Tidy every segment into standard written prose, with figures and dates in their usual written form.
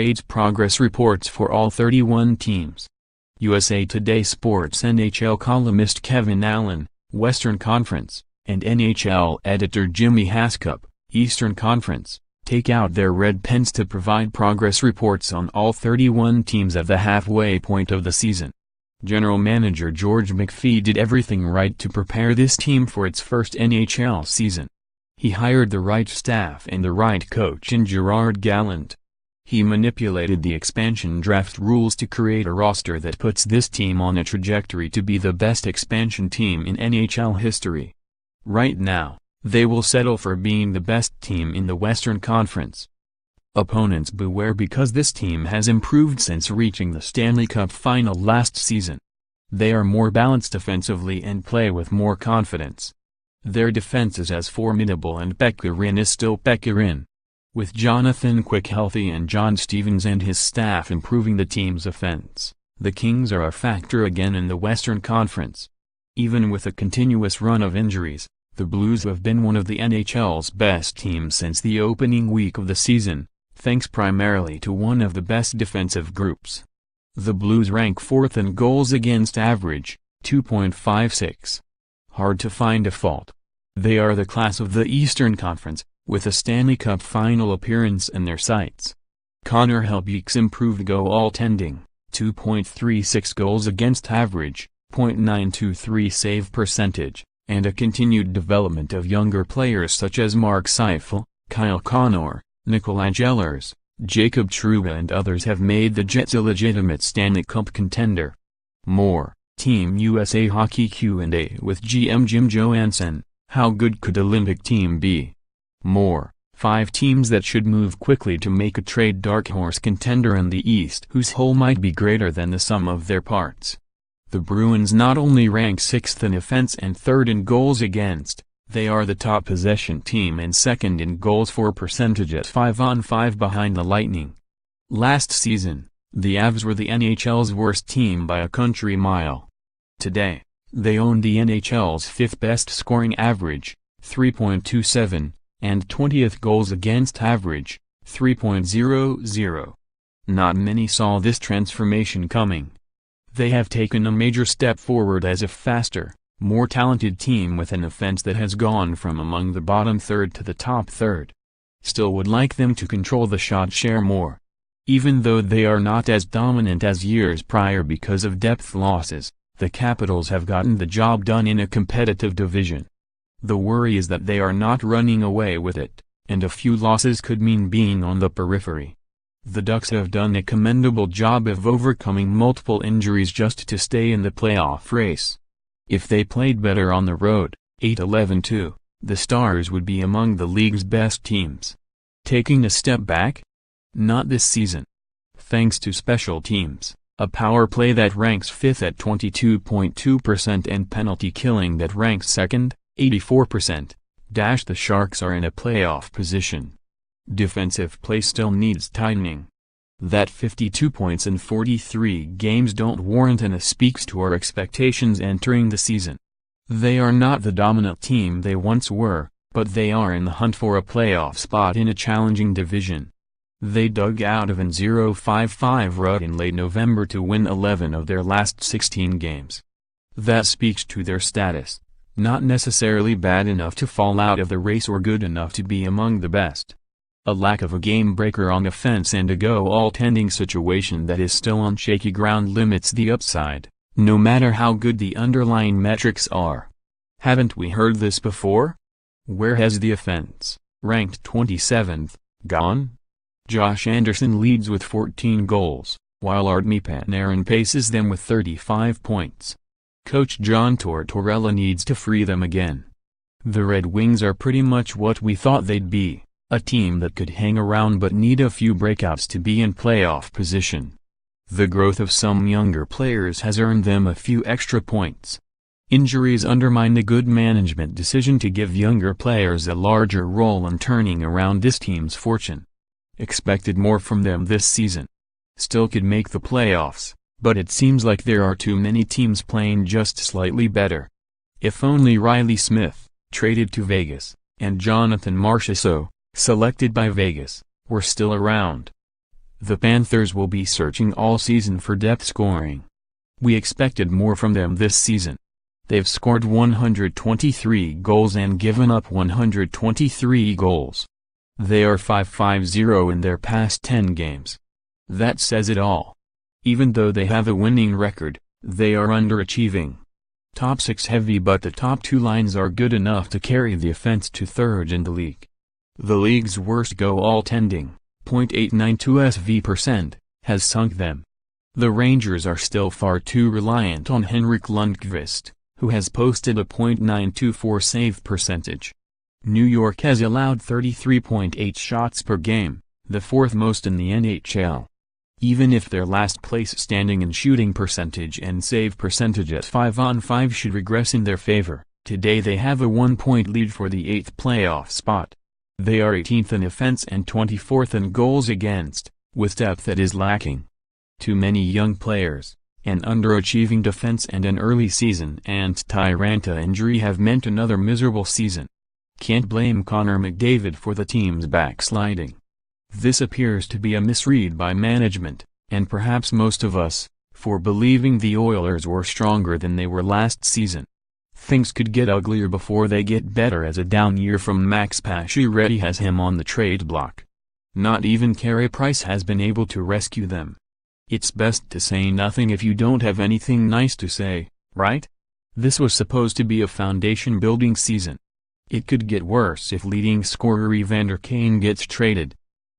trades progress reports for all 31 teams. USA Today Sports NHL columnist Kevin Allen, Western Conference, and NHL editor Jimmy Hascup, Eastern Conference, take out their red pens to provide progress reports on all 31 teams at the halfway point of the season. General Manager George McPhee did everything right to prepare this team for its first NHL season. He hired the right staff and the right coach in Gerard Gallant. He manipulated the expansion draft rules to create a roster that puts this team on a trajectory to be the best expansion team in NHL history. Right now, they will settle for being the best team in the Western Conference. Opponents beware, because this team has improved since reaching the Stanley Cup Final last season. They are more balanced offensively and play with more confidence. Their defense is as formidable, and Pekka Rinne is still Pekka Rinne. With Jonathan Quick healthy and John Stevens and his staff improving the team's offense, the Kings are a factor again in the Western Conference. Even with a continuous run of injuries, the Blues have been one of the NHL's best teams since the opening week of the season, thanks primarily to one of the best defensive groups. The Blues rank 4th in goals against average, 2.56. Hard to find a fault. They are the class of the Eastern Conference, with a Stanley Cup Final appearance in their sights. Connor Hellebuyck's improved goaltending, 2.36 goals against average, .923 save percentage, and a continued development of younger players such as Mark Seifel, Kyle Connor, Nikolai Ehlers, Jacob Trouba and others have made the Jets a legitimate Stanley Cup contender. More, Team USA Hockey Q&A with GM Jim Johansson, how good could Olympic team be? More, 5 teams that should move quickly to make a trade dark horse contender in the East whose whole might be greater than the sum of their parts. The Bruins not only rank 6th in offense and 3rd in goals against, they are the top possession team and 2nd in goals for percentage at 5-on-5 behind the Lightning. Last season, the Avs were the NHL's worst team by a country mile. Today, they own the NHL's 5th best scoring average, 3.27, and 20th goals against average, 3.00. Not many saw this transformation coming. They have taken a major step forward as a faster, more talented team with an offense that has gone from among the bottom third to the top third. Still would like them to control the shot share more. Even though they are not as dominant as years prior because of depth losses, the Capitals have gotten the job done in a competitive division. The worry is that they are not running away with it, and a few losses could mean being on the periphery. The Ducks have done a commendable job of overcoming multiple injuries just to stay in the playoff race. If they played better on the road, 8-11-2, the Stars would be among the league's best teams. Taking a step back? Not this season. Thanks to special teams, a power play that ranks 5th at 22.2% and penalty killing that ranks 2nd, 84%, the Sharks are in a playoff position. Defensive play still needs tightening. That 52 points in 43 games don't warrant and speaks to our expectations entering the season. They are not the dominant team they once were, but they are in the hunt for a playoff spot in a challenging division. They dug out of an 0-5-5 rut in late November to win 11 of their last 16 games. That speaks to their status, not necessarily bad enough to fall out of the race or good enough to be among the best. A lack of a game-breaker on offense and a goaltending situation that is still on shaky ground limits the upside, no matter how good the underlying metrics are. Haven't we heard this before? Where has the offense, ranked 27th, gone? Josh Anderson leads with 14 goals, while Artemi Panarin paces them with 35 points. Coach John Tortorella needs to free them again. The Red Wings are pretty much what we thought they'd be. A team that could hang around but need a few breakouts to be in playoff position. The growth of some younger players has earned them a few extra points. Injuries undermine the good management decision to give younger players a larger role in turning around this team's fortune. Expected more from them this season. Still could make the playoffs, but it seems like there are too many teams playing just slightly better. If only Riley Smith, traded to Vegas, and Jonathan Marchessault, selected by Vegas, were still around. The Panthers will be searching all season for depth scoring. We expected more from them this season. They've scored 123 goals and given up 123 goals. They are 5-5-0 in their past 10 games. That says it all. Even though they have a winning record, they are underachieving. Top 6 heavy, but the top 2 lines are good enough to carry the offense to third in the league. The league's worst goal tending, .892 SV%, has sunk them. The Rangers are still far too reliant on Henrik Lundqvist, who has posted a .924 save percentage. New York has allowed 33.8 shots per game, the 4th most in the NHL. Even if their last place standing in shooting percentage and save percentage at 5-on-5 should regress in their favor, today they have a 1-point lead for the 8th playoff spot. They are 18th in offense and 24th in goals against, with depth that is lacking. Too many young players, an underachieving defense and an early season anti-Ranta injury have meant another miserable season. Can't blame Connor McDavid for the team's backsliding. This appears to be a misread by management, and perhaps most of us, for believing the Oilers were stronger than they were last season. Things could get uglier before they get better, as a down year from Max Pacioretty has him on the trade block. Not even Carey Price has been able to rescue them. It's best to say nothing if you don't have anything nice to say, right? This was supposed to be a foundation-building season. It could get worse if leading scorer Evander Kane gets traded.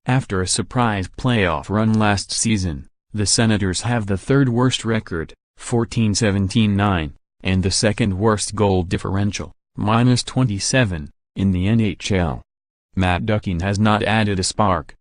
After a surprise playoff run last season, the Senators have the 3rd worst record, 14-17-9, and the 2nd worst goal differential, -27, in the NHL. Matt Duchene has not added a spark,